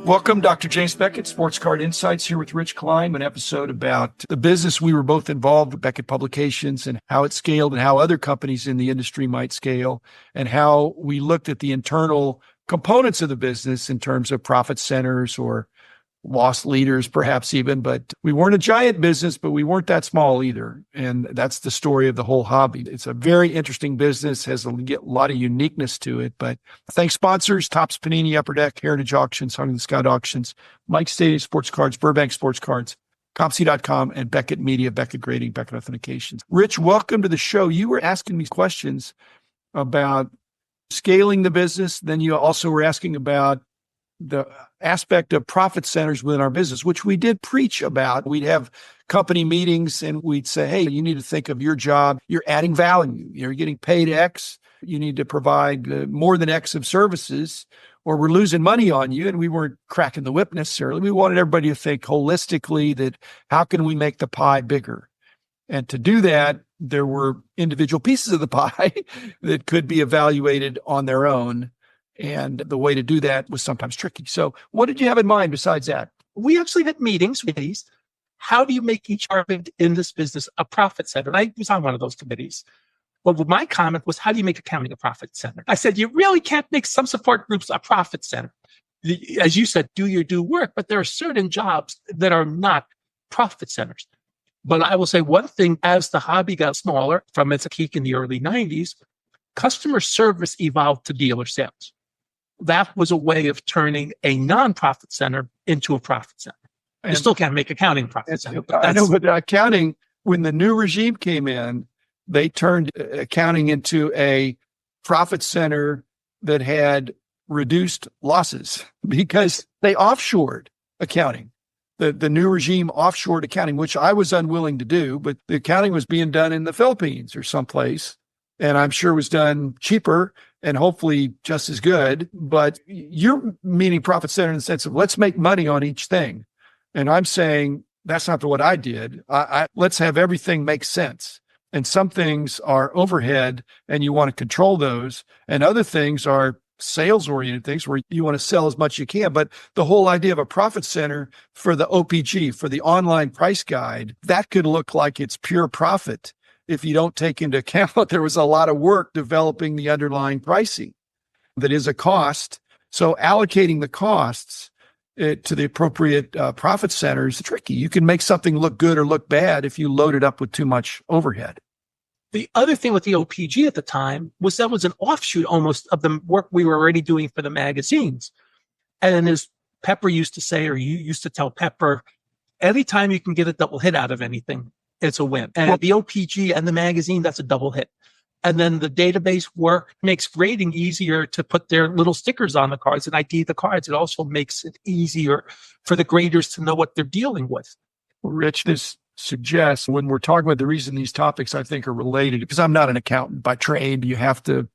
Welcome, Dr. James Beckett, Sports Card Insights here with Rich Klein, an episode about the business we were both involved with, Beckett Publications, and how it scaled and how other companies in the industry might scale, and how we looked at the internal components of the business in terms of profit centers or loss leaders, perhaps even. But we weren't a giant business, but we weren't that small either. And that's the story of the whole hobby. It's a very interesting business, has a lot of uniqueness to it. But thanks sponsors, Topps, Panini, Upper Deck, Heritage Auctions, Hung the Scout Auctions, Mike Stadium Sports Cards, Burbank Sports Cards, COMC.com, and Beckett Media, Beckett Grading, Beckett Authentications. Rich, welcome to the show. You were asking me questions about scaling the business. Then you also were asking about the aspect of profit centers within our business, which we did preach about. We'd have company meetings and we'd say, hey, you need to think of your job. You're adding value. You're getting paid X. You need to provide more than X of services or we're losing money on you. And we weren't cracking the whip necessarily. We wanted everybody to think holistically that how can we make the pie bigger? And to do that, there were individual pieces of the pie that could be evaluated on their own. And the way to do that was sometimes tricky. So what did you have in mind besides that? We actually had meetings with these. How do you make each department in this business a profit center? And I was on one of those committees. Well, my comment was, how do you make accounting a profit center? I said, you really can't make some support groups a profit center. As you said, do your due work, but there are certain jobs that are not profit centers. But I will say one thing, as the hobby got smaller from its peak in the early 90s, customer service evolved to dealer sales. That was a way of turning a non-profit center into a profit center. You still can't make accounting a profit center. I know, but accounting, when the new regime came in, they turned accounting into a profit center that had reduced losses because they offshored accounting. The new regime offshored accounting, which I was unwilling to do, but the accounting was being done in the Philippines or someplace. And I'm sure it was done cheaper and hopefully just as good. But you're meaning profit center in the sense of let's make money on each thing. And I'm saying that's not what I did. Let's have everything make sense. And some things are overhead and you want to control those. And other things are sales-oriented things where you want to sell as much as you can. But the whole idea of a profit center for the OPG, for the online price guide, that could look like it's pure profit. If you don't take into account, there was a lot of work developing the underlying pricing that is a cost. So allocating the costs to the appropriate profit centers is tricky. You can make something look good or look bad if you load it up with too much overhead. The other thing with the OPG at the time was that was an offshoot almost of the work we were already doing for the magazines. And as Pepper used to say, or you used to tell Pepper, anytime you can get a double hit out of anything, it's a win. And the OPG and the magazine, that's a double hit. And then the database work makes grading easier to put their little stickers on the cards and ID the cards. It also makes it easier for the graders to know what they're dealing with. Well, Rich, this suggests when we're talking about the reason these topics I think are related, because I'm not an accountant by trade, you have to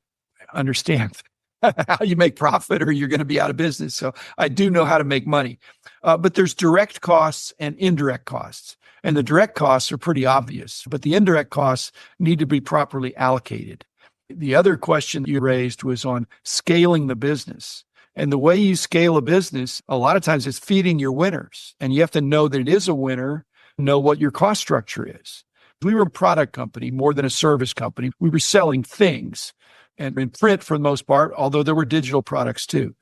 understand how you make profit or you're going to be out of business. So I do know how to make money. But there's direct costs and indirect costs. And the direct costs are pretty obvious, but the indirect costs need to be properly allocated. The other question you raised was on scaling the business. And the way you scale a business, a lot of times it's feeding your winners. And you have to know that it is a winner, know what your cost structure is. We were a product company more than a service company. We were selling things and in print for the most part, although there were digital products too.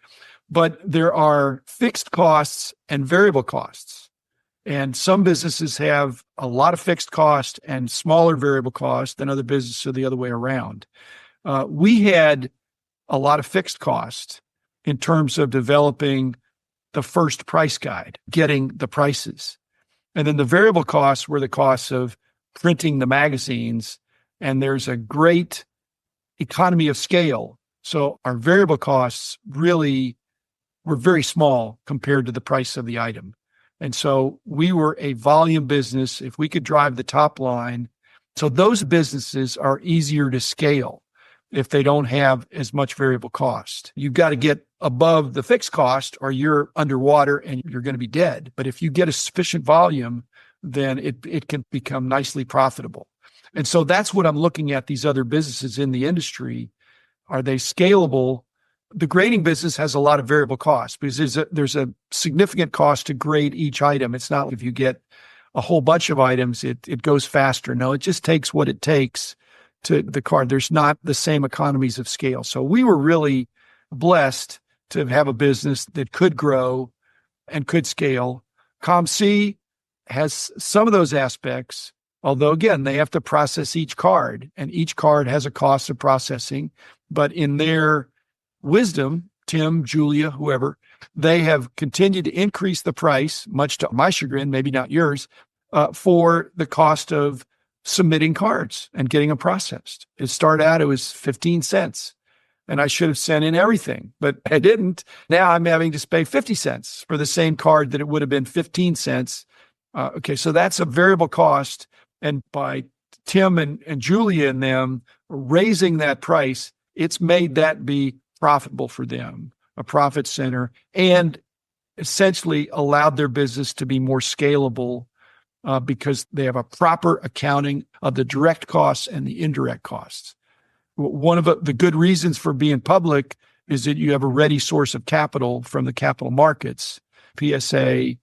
But there are fixed costs and variable costs. And some businesses have a lot of fixed cost and smaller variable cost than other businesses are the other way around. We had a lot of fixed cost in terms of developing the first price guide, getting the prices. And then the variable costs were the costs of printing the magazines. And there's a great economy of scale. So our variable costs really were very small compared to the price of the item. And so we were a volume business if we could drive the top line. So those businesses are easier to scale if they don't have as much variable cost. You've got to get above the fixed cost or you're underwater and you're going to be dead. But if you get a sufficient volume, then it can become nicely profitable. And so that's what I'm looking at these other businesses in the industry. Are they scalable The grading business has a lot of variable costs because there's a significant cost to grade each item. It's not like if you get a whole bunch of items, it goes faster. No, it just takes what it takes to the card. There's not the same economies of scale. So we were really blessed to have a business that could grow and could scale. COMC has some of those aspects, although again, they have to process each card and each card has a cost of processing. But in their wisdom, Tim, Julia, whoever, they have continued to increase the price, much to my chagrin, maybe not yours, for the cost of submitting cards and getting them processed. It started out, it was 15 cents. And I should have sent in everything, but I didn't. Now I'm having to pay 50 cents for the same card that it would have been 15 cents. Okay, so that's a variable cost. And by Tim and Julia and them raising that price, it's made that be profitable for them, a profit center, and essentially allowed their business to be more scalable because they have a proper accounting of the direct costs and the indirect costs. One of the good reasons for being public is that you have a ready source of capital from the capital markets. PSA,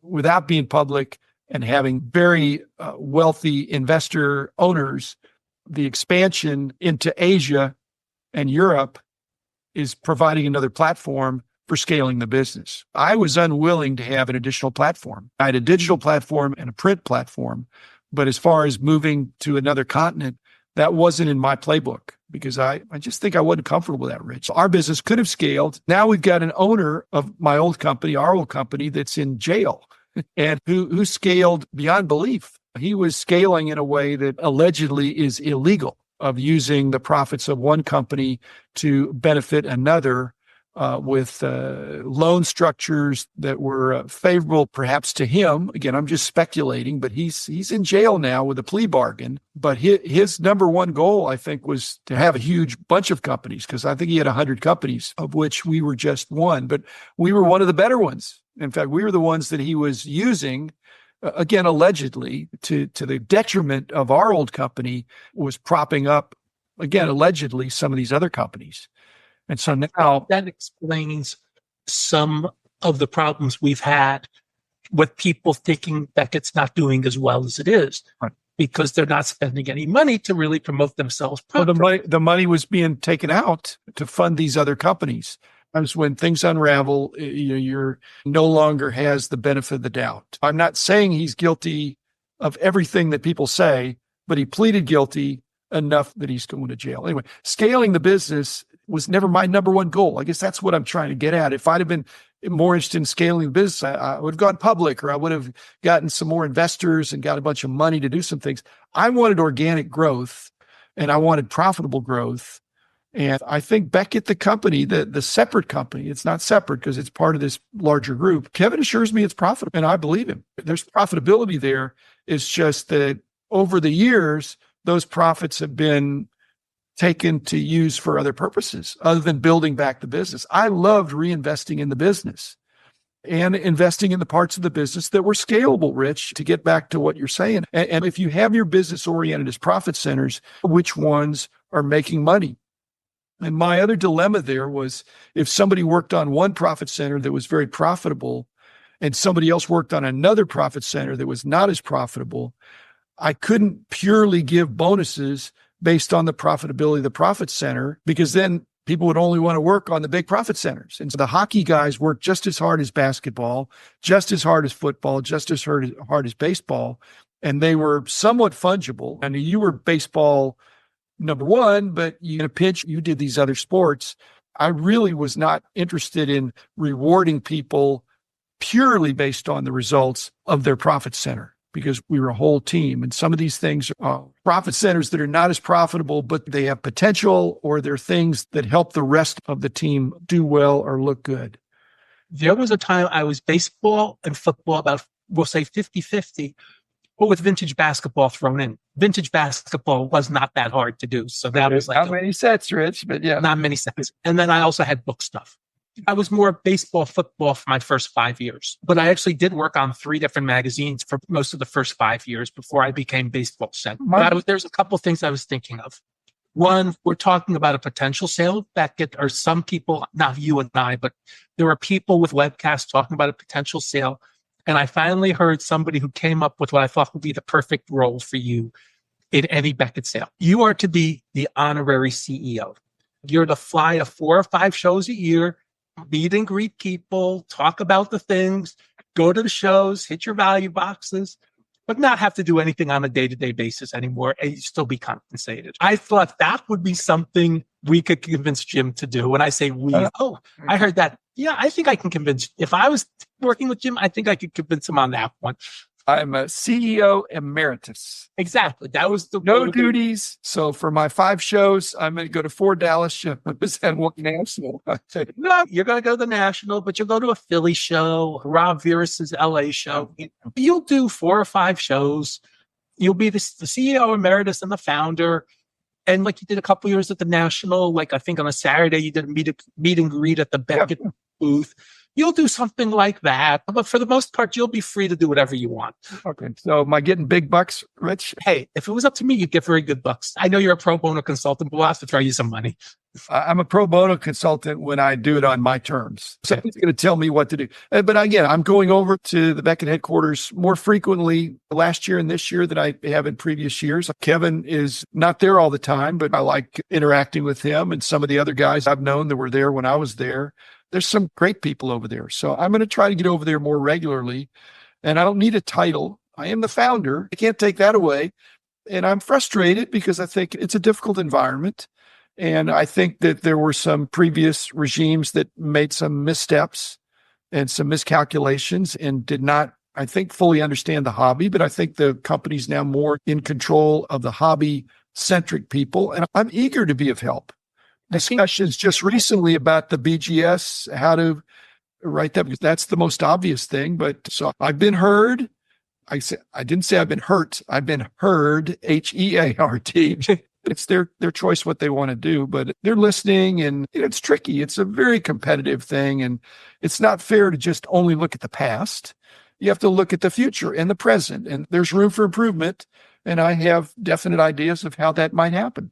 without being public and having very wealthy investor owners, the expansion into Asia and Europe is providing another platform for scaling the business. I was unwilling to have an additional platform. I had a digital platform and a print platform, but as far as moving to another continent, that wasn't in my playbook because I just think I wasn't comfortable with that, Rich. Our business could have scaled. Now we've got an owner of my old company, our old company, that's in jail and who scaled beyond belief. He was scaling in a way that allegedly is illegal, of using the profits of one company to benefit another with loan structures that were favorable perhaps to him. Again, I'm just speculating, but he's in jail now with a plea bargain. But his number one goal, I think, was to have a huge bunch of companies, because I think he had 100 companies, of which we were just one. But we were one of the better ones. In fact, we were the ones that he was using, again, allegedly, to the detriment of our old company, was propping up, again, allegedly, some of these other companies. And so now that explains some of the problems we've had with people thinking Beckett's not doing as well as it is, right, because they're not spending any money to really promote themselves. Well, the money was being taken out to fund these other companies. Sometimes when things unravel, you're no longer has the benefit of the doubt. I'm not saying he's guilty of everything that people say, but he pleaded guilty enough that he's going to jail. Anyway, scaling the business was never my number one goal. I guess that's what I'm trying to get at. If I'd have been more interested in scaling the business, I would have gone public, or I would have gotten some more investors and got a bunch of money to do some things. I wanted organic growth and I wanted profitable growth. And I think Beckett, the company, the separate company, it's not separate because it's part of this larger group. Kevin assures me it's profitable, and I believe him. There's profitability there. It's just that over the years, those profits have been taken to use for other purposes other than building back the business. I loved reinvesting in the business and investing in the parts of the business that were scalable, Rich, to get back to what you're saying. And if you have your business oriented as profit centers, which ones are making money? And my other dilemma there was, if somebody worked on one profit center that was very profitable and somebody else worked on another profit center that was not as profitable, I couldn't purely give bonuses based on the profitability of the profit center, because then people would only want to work on the big profit centers. And so the hockey guys worked just as hard as basketball, just as hard as football, just as hard as baseball. And they were somewhat fungible. I mean, you were baseball number one, but in a pinch, you did these other sports. I really was not interested in rewarding people purely based on the results of their profit center, because we were a whole team. And some of these things are profit centers that are not as profitable, but they have potential, or they're things that help the rest of the team do well or look good. There was a time I was baseball and football about, we'll say 50-50, but with vintage basketball thrown in. Vintage basketball was not that hard to do. So that was like not many sets, Rich, but yeah. Not many sets. And then I also had book stuff. I was more baseball, football for my first 5 years, but I actually did work on 3 different magazines for most of the first 5 years before I became baseball center. There's a couple of things I was thinking of. One, we're talking about a potential sale of Beckett, or some people, not you and I, but there are people with webcasts talking about a potential sale. And I finally heard somebody who came up with what I thought would be the perfect role for you in any Beckett sale. You are to be the honorary CEO. You're to fly to 4 or 5 shows a year, meet and greet people, talk about the things, go to the shows, hit your value boxes, but not have to do anything on a day-to-day basis anymore and you still be compensated. I thought that would be something we could convince Jim to do. When I say we, I heard that. Yeah, I think I can convince. If I was working with Jim, I think I could convince him on that one. I'm a CEO emeritus. Exactly. That was the no duties. So for my 5 shows, I'm going to go to 4 Dallas shows and one national. No, you're going to go to the national, but you'll go to a Philly show, Rob Virus's LA show. You'll do 4 or 5 shows. You'll be the CEO emeritus and the founder. And like you did a couple years at the national, like I think on a Saturday, you did a meet and greet at the Beckett booth. You'll do something like that. But for the most part, you'll be free to do whatever you want. Okay. So am I getting big bucks, Rich? Hey, if it was up to me, you'd get very good bucks. I know you're a pro bono consultant, but we'll have to throw you some money. I'm a pro bono consultant when I do it on my terms. So he's going to tell me what to do. But again, I'm going over to the Beckett headquarters more frequently last year and this year than I have in previous years. Kevin is not there all the time, but I like interacting with him and some of the other guys I've known that were there when I was there. There's some great people over there. So I'm going to try to get over there more regularly. And I don't need a title. I am the founder. I can't take that away. And I'm frustrated because I think it's a difficult environment. And I think that there were some previous regimes that made some missteps and some miscalculations and did not, I think, fully understand the hobby. But I think the company's now more in control of the hobby-centric people. And I'm eager to be of help. Discussions just recently about the BGS, how to write that, because that's the most obvious thing. But so I've been heard. I didn't say I've been hurt. I've been heard, HEART. It's their choice what they want to do, but they're listening, and it's tricky. It's a very competitive thing, and it's not fair to just only look at the past. You have to look at the future and the present, and there's room for improvement. And I have definite ideas of how that might happen.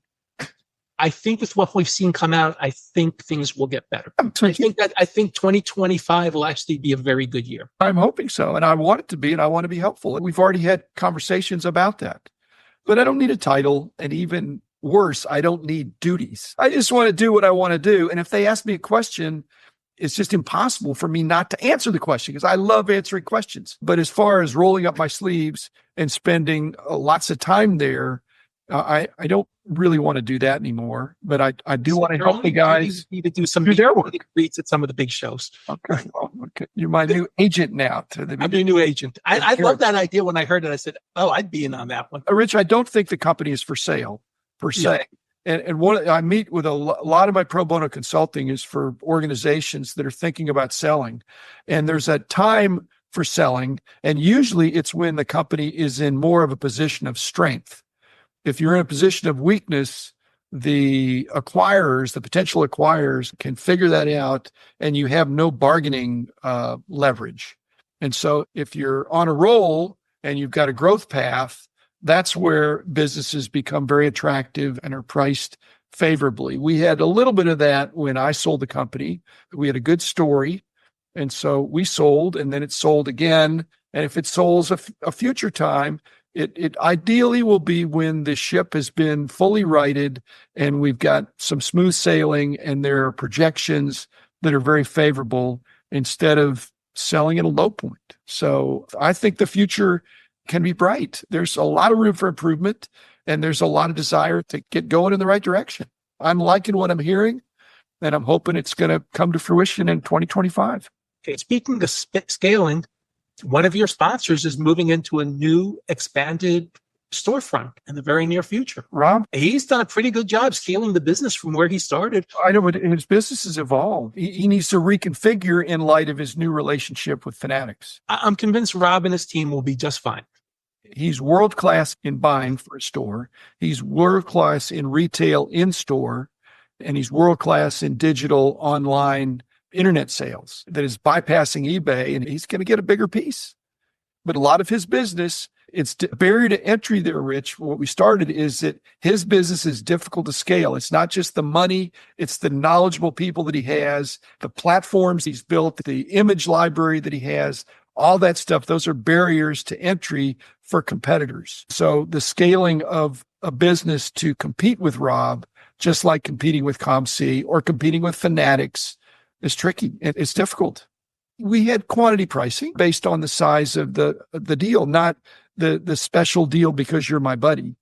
I think with what we've seen come out, I think things will get better. I think 2025 will actually be a very good year. I'm hoping so. And I want it to be, and I want to be helpful. We've already had conversations about that, but I don't need a title. And even worse, I don't need duties. I just want to do what I want to do. And if they ask me a question, it's just impossible for me not to answer the question because I love answering questions. But as far as rolling up my sleeves and spending lots of time there, I don't really want to do that anymore, but I do want to help the guys. You need to do some their work. Greets at some of the big shows. Okay. Okay. You're my new agent now. I'm your new agent. I love that idea. When I heard it, I said, oh, I'd be in on that one. Rich, I don't think the company is for sale per se. Yeah. And I meet with a lot of my pro bono consulting is for organizations that are thinking about selling. And there's a time for selling. And usually it's when the company is in more of a position of strength. If you're in a position of weakness, the potential acquirers can figure that out and you have no bargaining leverage. And so if you're on a roll and you've got a growth path, that's where businesses become very attractive and are priced favorably. We had a little bit of that when I sold the company. We had a good story. And so we sold, and then it sold again. And if it sells a future time, it ideally will be when the ship has been fully righted and we've got some smooth sailing and there are projections that are very favorable instead of selling at a low point. So I think the future can be bright. There's a lot of room for improvement and there's a lot of desire to get going in the right direction. I'm liking what I'm hearing and I'm hoping it's going to come to fruition in 2025. Okay. Speaking of scaling, one of your sponsors is moving into a new expanded storefront in the very near future. Rob? He's done a pretty good job scaling the business from where he started. I know, but his business has evolved. He needs to reconfigure in light of his new relationship with Fanatics. I'm convinced Rob and his team will be just fine. He's world-class in buying for a store. He's world-class in retail in-store, and he's world-class in digital online internet sales that is bypassing eBay, and he's going to get a bigger piece. But a lot of his business It's barrier to entry there, Rich. What we started is that his business is difficult to scale. It's not just the money, it's the knowledgeable people that he has, the platforms he's built, the image library that he has, all that stuff. Those are barriers to entry for competitors. So the scaling of a business to compete with Rob, just like competing with COMC or competing with Fanatics, is tricky. It's difficult. We had quantity pricing based on the size of the deal, not the special deal because you're my buddy.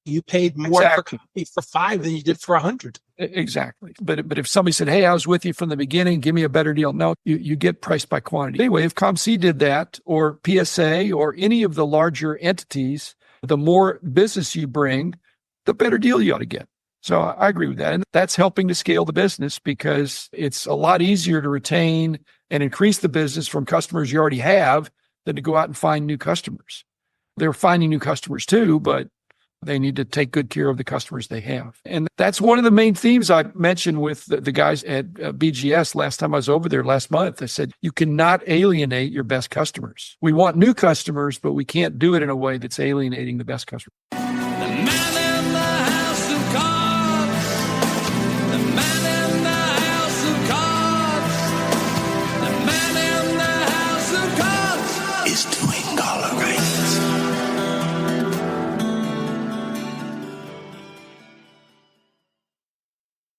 You paid more for 5 than you did for 100. Exactly. But if somebody said, hey, I was with you from the beginning, give me a better deal. No, you get priced by quantity. Anyway, if COMC did that, or PSA, or any of the larger entities, the more business you bring, the better deal you ought to get. So I agree with that. And that's helping to scale the business because it's a lot easier to retain and increase the business from customers you already have than to go out and find new customers. They're finding new customers too, but they need to take good care of the customers they have. And that's one of the main themes I mentioned with the guys at BGS last time I was over there last month. I said, you cannot alienate your best customers. We want new customers, but we can't do it in a way that's alienating the best customers.